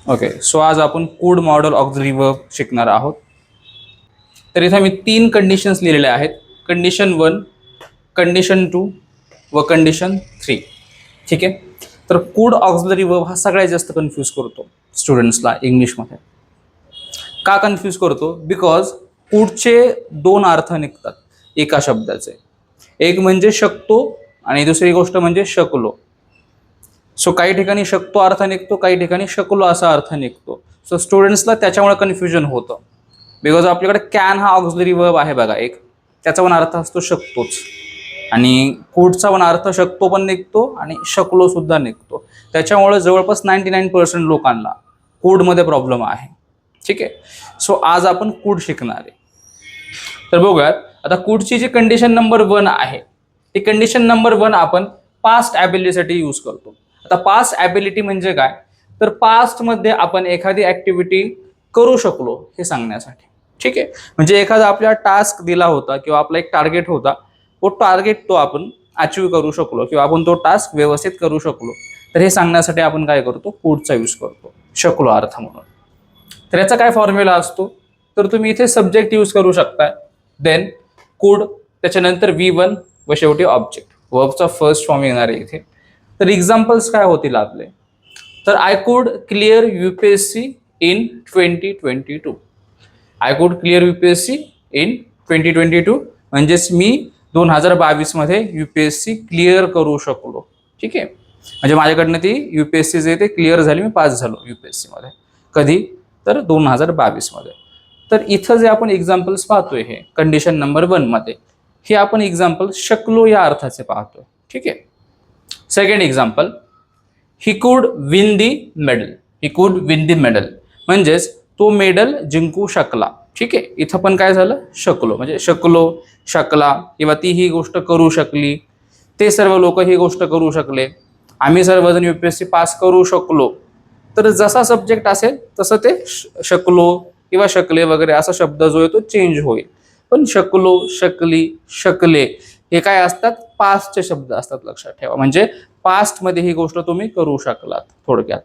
Okay, so आज आपण कूड model auxiliary verb शिकणार आहोत. तर इथे मी 3 कंडिशन्स लिहिलेल्या आहेत. कंडिशन 1, कंडिशन 2 व कंडिशन 3. ठीक आहे. तर कूड ऑक्झिलरी वर्ब हा सगळ्यात जास्त कन्फ्यूज करतो स्टुडंट्सला इंग्लिशमध्ये. का कन्फ्यूज करतो? बिकॉज कूडचे 2 अर्थ निघतात एका शब्दाचे. एक म्हणजे शकतो आणि दुसरी गोष्ट म्हणजे शकलो. सो काही ठिकाणी शकतो अर्थ निघतो, काही ठिकाणी शकलो असा अर्थ निघतो. सो स्टुडंट्सला त्याच्यामुळे कन्फ्युजन होतं. बिकॉज आपल्याकडे कॅन हा ऑक्झिलरी वर्ब आहे बघा एक, त्याचा पण अर्थ असतो शकतोच, आणि कुडचा पण अर्थ शकतो पण निघतो आणि शकलो सुद्धा निघतो. त्याच्यामुळे जवळपास 99% लोकांना कूडमध्ये प्रॉब्लेम आहे. ठीक आहे. सो आज आपण कूड शिकणार आहे. तर बघूयात आता कूडची जी कंडिशन नंबर 1 आहे, ती कंडिशन नंबर 1 आपण पास्ट ॲबिलिटीसाठी यूज करतो. आता पास्ट ॲबिलिटी म्हणजे काय? तर पास्ट मध्ये आपण एखादी ऍक्टिव्हिटी करू शकलो हे सांगण्यासाठी. ठीक आहे. म्हणजे एखादा आपल्याला टास्क दिला होता किंवा आपला एक टार्गेट होता, तो आपण अचीव करू शकलो किंवा आपण तो टास्क व्यवस्थित करू शकलो, तर हे सांगण्यासाठी आपण काय करतो? कूडचा यूज करतो शकलो अर्थ म्हणून. तर याचा काय फॉर्म्युला असतो? तर तुम्ही इथे सब्जेक्ट यूज करू शकता, देन कूड, त्याच्यानंतर V1 व शेवटी ऑब्जेक्ट. वर्बचा फर्स्ट फॉर्म येणार आहे इथे. तर एक्झाम्पल्स काय होतील आपले? तर I could clear UPSC in 2022. I could clear UPSC in 2022 म्हणजेच मी 2022 मध्ये UPSC क्लिअर करू शकलो. ठीक आहे. म्हणजे माझ्याकडनं ती UPSC जे ते क्लिअर झाली, मी पास झालो UPSC मध्ये. कधी? तर 2022 मध्ये. तर इथं जे आपण एक्झाम्पल्स पाहतोय हे कंडिशन नंबर 1 मध्ये, हे आपण एक्झाम्पल शकलो या अर्थाचे पाहतोय. ठीक आहे. Second example, he could win the medal. He could win the medal म्हणजेच तो मेडल जिंकू शकला. ठीक आहे. इथं पण काय झालं? शकलो, म्हणजे शकलो, शकला, किंवा ती ही गोष्ट करू शकली, ते सर्व लोक ही गोष्ट करू शकले, आम्ही सर्वजण UPSC पास करू शकलो. तर जसा सब्जेक्ट असेल तसं ते शकलो किंवा शकले वगैरे असा शब्द जो आहे तो चेंज होईल. पण शकलो, शकली, शकले हे काय असतात? पास्टचे शब्द असतात, लक्षात ठेवा. म्हणजे पास्ट मध्ये ही गोष्ट तुम्ही करू शकलात थोडक्यात.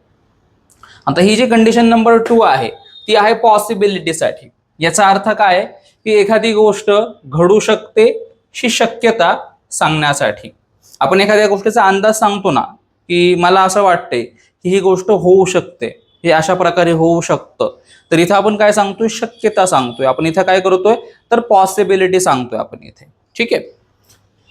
आता ही जी कंडिशन नंबर 2 आहे ती आहे पॉसिबिलिटीसाठी. याचा अर्थ काय आहे? की एखादी गोष्ट घडू शकते ही शक्यता सांगण्यासाठी. आपण एखाद्या गोष्टीचा अंदाज सांगतो ना, की मला असं वाटतंय की ही गोष्ट होऊ शकते, हे अशा प्रकारे होऊ शकतं. तर इथं आपण काय सांगतोय? शक्यता सांगतोय. आपण इथं काय करतोय? तर पॉसिबिलिटी सांगतोय आपण इथे. ठीक आहे.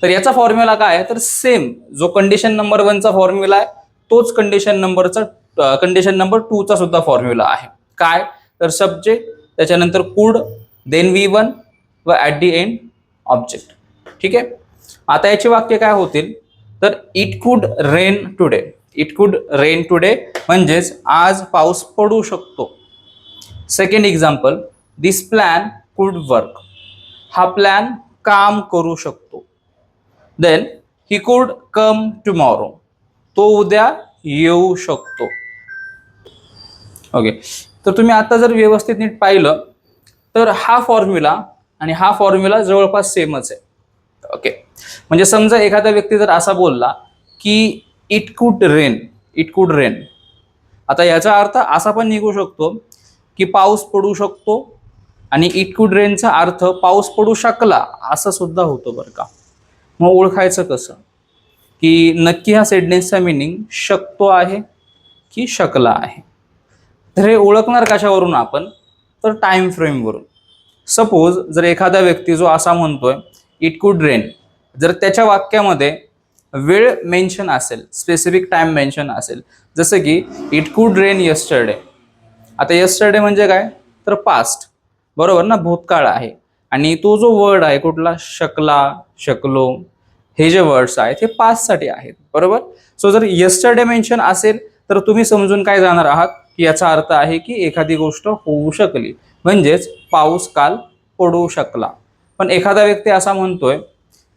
तर याचा फॉर्म्युला काय आहे? तर सेम जो कंडिशन नंबर 1 चा फॉर्म्युला आहे, तोच कंडिशन नंबर 2 चा सुद्धा फॉर्म्युला आहे. काय? तर सब्जेक्ट, त्याच्यानंतर कुड, देन V1 व ऍट दी एंड ऑब्जेक्ट. ठीक आहे. आता याचे वाक्य काय होतील? तर इट कुड रेन टुडे. इट कुड रेन टुडे म्हणजेच आज पाऊस पडू शकतो. सेकंड एक्झाम्पल, दिस प्लॅन कुड वर्क. हा प्लॅन काम करू शकतो. Then he could come tomorrow. तो उद्या येऊ शकतो. ओके. तर तुम्ही आता जर व्यवस्थित नीट पाहिलं तर हा फॉर्म्युला आणि हा फॉर्म्युला जवळपास सेमच आहे. ओके. म्हणजे समजा एखादा व्यक्ती जर असा बोलला की इट कुड रेन, इट कुड रेन, आता याचा अर्थ असा पण निघू शकतो की पाऊस पडू शकतो, आणि इट कुड रेनचा अर्थ पाऊस पडू शकला असं सुद्धा होतो बरं का. मग ओळखायचं कसं की नक्की हा सेंटेन्सचा मीनिंग शकतो आहे की शकला आहे? तर हे ओळखणार कशावरून आपण? तर टाइम फ्रेमवरून. सपोज जर एखादा व्यक्ती जो असा म्हणतोय इट कुड रेन, जर त्याच्या वाक्यामध्ये वेळ मेन्शन असेल, स्पेसिफिक टाइम मेन्शन असेल, जसं की इट कुड रेन यस्टरडे. आता यस्टरडे म्हणजे काय? तर पास्ट, बरोबर ना, भूतकाळ आहे. आणि तो जो वर्ड आहे कुठला? शकला, शकलो, हे जे वर्ड्स आहेत हे पास्ट साठी आहेत, बरोबर. सो जर यस्टरडे मेन्शन असेल तर तुम्ही समजून काय जाणार आहात की याचा अर्थ आहे की एखादी गोष्ट होऊ शकली, म्हणजेच पाऊस काल पडू शकला. पण एखादा व्यक्ती असा म्हणतोय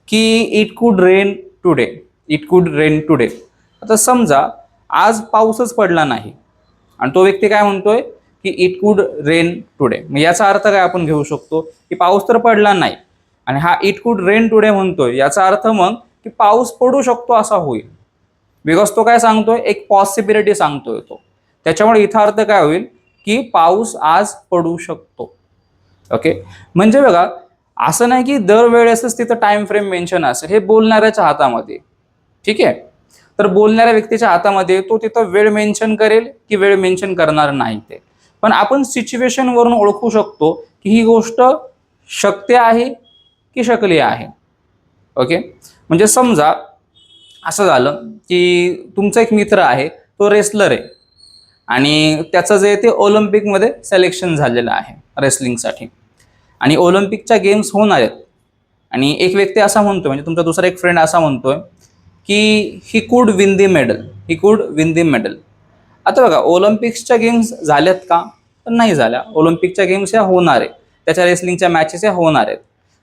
की इट कुड रेन टुडे, इट कुड रेन टुडे. आता समजा आज पाऊसच पडला नाही आणि तो व्यक्ती काय म्हणतोय की इट कुड रेन टुडे. मग याचा अर्थ काय आपण घेऊ शकतो की पाऊस तर पडला नाही, आणि हा इट कुड रेन टुडे म्हणतोय, याचा अर्थ मग की पाऊस पडू शकतो असा होईल. बिकॉज तो काय सांगतोय? एक पॉसिबिलिटी सांगतोय तो. त्याच्यामुळे इथं अर्थ काय होईल की पाऊस आज पडू शकतो. ओके, म्हणजे बघा असं नाही की दरवेळेसच तिथं टाइम फ्रेम मेन्शन असेल, हे बोलणाऱ्याच्या हातामध्ये. ठीक आहे, तर बोलणाऱ्या व्यक्तीच्या हातामध्ये तो तिथं वेळ मेन्शन करेल की वेळ मेन्शन करणार नाही ते. पण आपण सिच्युएशन वरून ओळखू शकतो की ही गोष्ट शक्य आहे की शकली आहे. ओके, म्हणजे समजा असं झालं की तुमचा एक मित्र आहे, तो रेसलर आहे आणि त्याचं जे ते ऑलिम्पिकमध्ये सिलेक्शन झालेलं आहे रेसलिंगसाठी आणि ऑलिम्पिकच्या गेम्स होणार आहेत. आणि एक व्यक्ती असा म्हणतोय, म्हणजे तुमचा दुसरा एक फ्रेंड असा म्हणतोय की he could win the medal, he could win the medal. आता बघा ऑलिम्पिक्सच्या गेम्स झाल्यात का, तर नाही झाल्या. ऑलिम्पिकच्या गेम्स ह्या होणार आहे, त्याच्या रेसलिंगच्या मॅचेस ह्या होणार आहेत.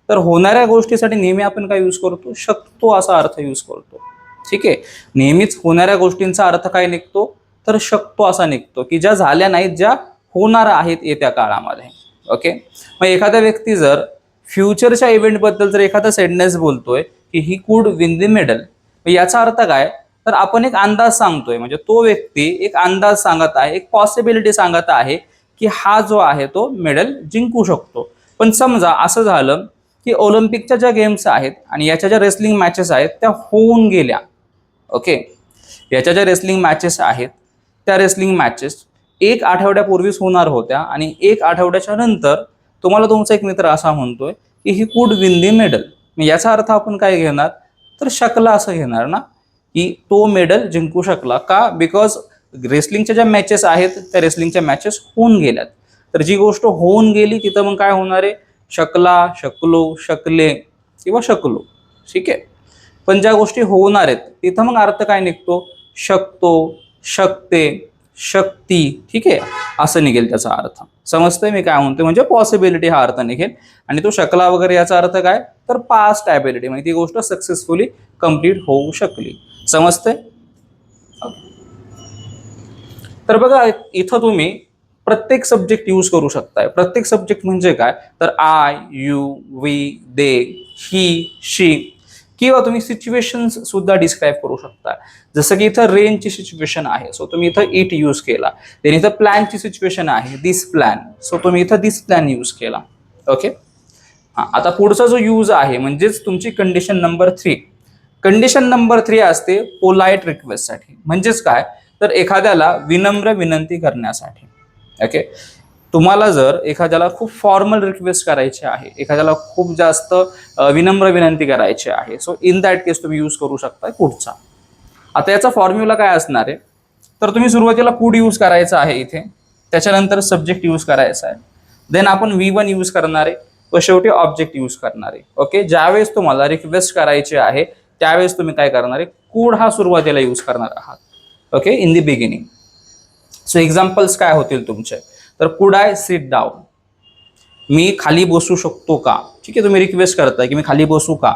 तर होणाऱ्या गोष्टीसाठी नेहमी आपण काय यूज करतो, शकतो असा अर्थ यूज करतो. ठीक आहे, नेहमीच होणाऱ्या गोष्टींचा अर्थ काय निघतो, तर शकतो असा निघतो, की ज्या झाल्या नाहीत, ज्या होणार आहेत येत्या काळामध्ये. ओके, मग एखादा व्यक्ती जर फ्युचरच्या इव्हेंटबद्दल जर एखादा सेंटेन्स बोलतोय की he could win the medal, याचा अर्थ काय, तर आपण एक अंदाज सांगतोय, म्हणजे तो व्यक्ती एक अंदाज सांगत आहे, एक पॉसिबिलिटी सांगत आहे की हा जो आहे तो मेडल जिंकू शकतो. पण समजा असं झालं की ऑलिम्पिकच्या ज्या गेम्स आहेत आणि याच्या ज्या रेसलिंग मॅचेस आहेत त्या होऊन गेल्या. ओके, याच्या ज्या रेसलिंग मॅचेस आहेत त्या रेसलिंग मॅचेस 1 आठवड्यापूर्वीच होणार होत्या आणि 1 आठवड्याच्या नंतर तुम्हाला तुमचा एक मित्र असा म्हणतोय की he could win the medal. याचा अर्थ आपण काय घेणार, तर शकला असं घेणार ना, की तो मेडल जिंकू शकला का, बिकॉज रेसलिंगच्या ज्या मॅचेस आहेत त्या रेसलिंगच्या मॅचेस होऊन गेल्यात. तर जी गोष्ट होऊन गेली तिथं मग काय होणार आहे, शकला, शकलो, शकले किंवा शकलो. ठीक आहे, पण ज्या गोष्टी होणार आहेत तिथं मग अर्थ काय निघतो, शकतो, शकते, शक्ती. ठीक आहे, असं निघेल त्याचा अर्थ. समजतंय मी काय म्हणतोय, म्हणजे पॉसिबिलिटी हा अर्थ निघेल. आणि तो शकला वगैरे याचा अर्थ काय, तर पास्ट ॲबिलिटी, म्हणजे ती गोष्ट सक्सेसफुली कंप्लीट होऊ शकली. समजतंय. तर बघा इथं तुम्ही प्रत्येक सब्जेक्ट यूज करू शकताय. प्रत्येक सब्जेक्ट म्हणजे काय, तर आय, यू, वी, दे, ही, शी, किंवा तुम्ही सिच्युएशन्स सुद्धा डिस्क्राईब करू शकता. जसं की इथं रेनची सिच्युएशन आहे, सो तुम्ही इथं इट यूज केला. then इथं प्लॅनची सिच्युएशन आहे, दिस प्लॅन, सो तुम्ही इथं दिस प्लॅन यूज केला. ओके, आता पुढचा जो यूज आहे म्हणजेच तुमची कंडिशन नंबर 3. कंडिशन नंबर 3 असते पोलाइट रिक्वेस्टसाठी. म्हणजेच काय, तर एखाद्याला विनम्र विनंती करण्यासाठी. ओके, तुम्हाला जर एखाद्याला खूप फॉर्मल रिक्वेस्ट करायची आहे, एखाद्याला खूप जास्त विनम्र विनंती करायची आहे, सो इन दॅट केस तुम्ही यूज करू शकता पुढचा. आता याचा फॉर्म्युला काय असणार आहे, तर तुम्ही सुरुवातीला कुड यूज करायचं आहे इथे, त्याच्यानंतर सब्जेक्ट यूज करायचा आहे, देन आपण V1 यूज करणार आहे व शेवटी ऑब्जेक्ट यूज करणार आहे. ओके, ज्यावेळेस तुम्हाला रिक्वेस्ट करायची आहे त्यावेळेस तुम्ही काय करणार आहे, कुड हा सुरुवातीला यूज करणार आहात. Okay, in the beginning. So examples काय होतील तुमचे, तर कुड आय सिट डाऊन, मी खाली बसू शकतो का. ठीक आहे, तुम्ही रिक्वेस्ट करताय की मी खाली बसू का.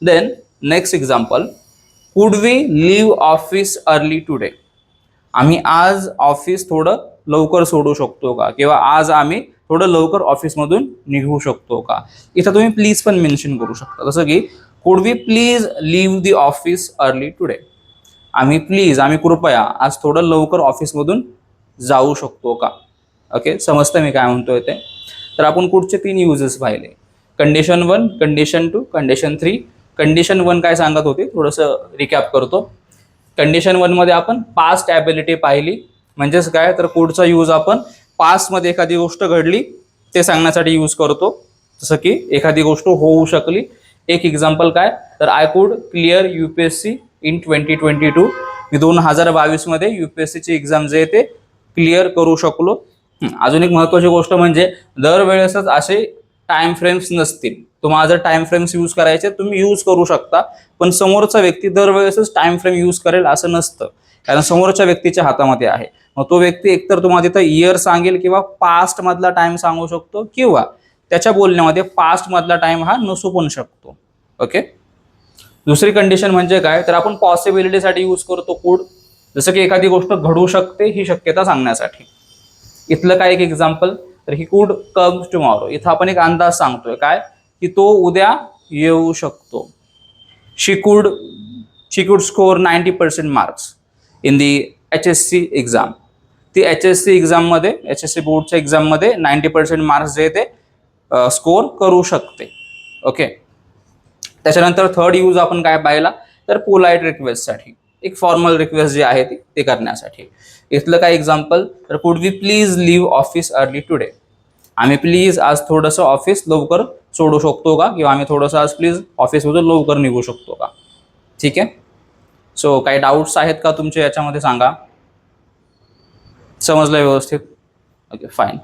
Then next example, could we leave office early today, आम्ही आज ऑफिस थोडं लवकर सोडू शकतो का, किंवा आज आम्ही थोडं लवकर ऑफिसमधून निघू शकतो का. इथं तुम्ही प्लीज पण मेन्शन करू शकता, जसं की could we please leave the office early today, आम्ही कृपया आज थोडं लवकर ऑफिसमधून जाऊ शकतो का. ओके, समजतं मी काय म्हणतोय ते. तर आपण कुठचे 3 युजेस पाहिले, कंडिशन 1, कंडिशन 2, कंडिशन 3. कंडिशन 1 काय सांगत होते, थोडंसं रिकॅप करतो. कंडिशन 1 मध्ये आपण पास्ट ॲबिलिटी पाहिली, म्हणजेच काय, तर पुढचा यूज आपण पास्टमध्ये एखादी गोष्ट घडली ते सांगण्यासाठी यूज करतो. जसं की एखादी गोष्ट होऊ शकली. एक एक्झाम्पल काय, तर I could clear UPSC in 2022, मी 2022 मध्ये UPSCची एक्झाम जे आहे ते क्लिअर करू शकलो. अजून एक महत्त्वाची गोष्ट म्हणजे दरवेळेसच असे टाइम फ्रेम्स नसतील. तुम्हाला जर टाइम फ्रेम्स यूज करायचे तुम्ही यूज करू शकता, पण समोरचा व्यक्ती दरवेळेसच टाइम फ्रेम यूज करेल असं नसतं, कारण समोरच्या व्यक्तीच्या हातामध्ये आहे. मग तो व्यक्ती एकतर तुम्हाला तिथं इयर सांगेल किंवा पास्ट मधला टाइम सांगू शकतो, किंवा त्याच्या बोलण्यामध्ये पास्ट मधला टाइम हा नसू पण शकतो. ओके, दुसरी कंडिशन म्हणजे काय, तर आपण पॉसिबिलिटीसाठी यूज करतो कुड, जसं की एखादी गोष्ट घडू शकते ही शक्यता सांगण्यासाठी. इथलं काय एक एक्झाम्पल, तर ही कुड कम्स टुमॉरो, इथं आपण एक अंदाज सांगतोय काय, की तो उद्या येऊ शकतो. शी कुड score 90% marks in the HSC exam. ती HSC एक्झाममध्ये, HSC बोर्डच्या एक्झाममध्ये 90% मार्क्स जे ते स्कोर करू शकते. ओके. त्याच्यानंतर थर्ड यूज आपण काय पाहिला, तर पोलाइट रिक्वेस्टसाठी, एक फॉर्मल रिक्वेस्ट जी आहे ते करण्यासाठी. इथलं काय एक्झाम्पल, तर could we please leave office early today. आम्ही प्लीज आज थोडंसं ऑफिस लवकर सोडू शकतो का, किंवा आम्ही थोडंसं आज प्लीज ऑफिसमधून लवकर निघू शकतो का. ठीक आहे. सो काही डाऊट्स आहेत का तुमचे याच्यामध्ये, सांगा. समजलं व्यवस्थित? Okay, fine.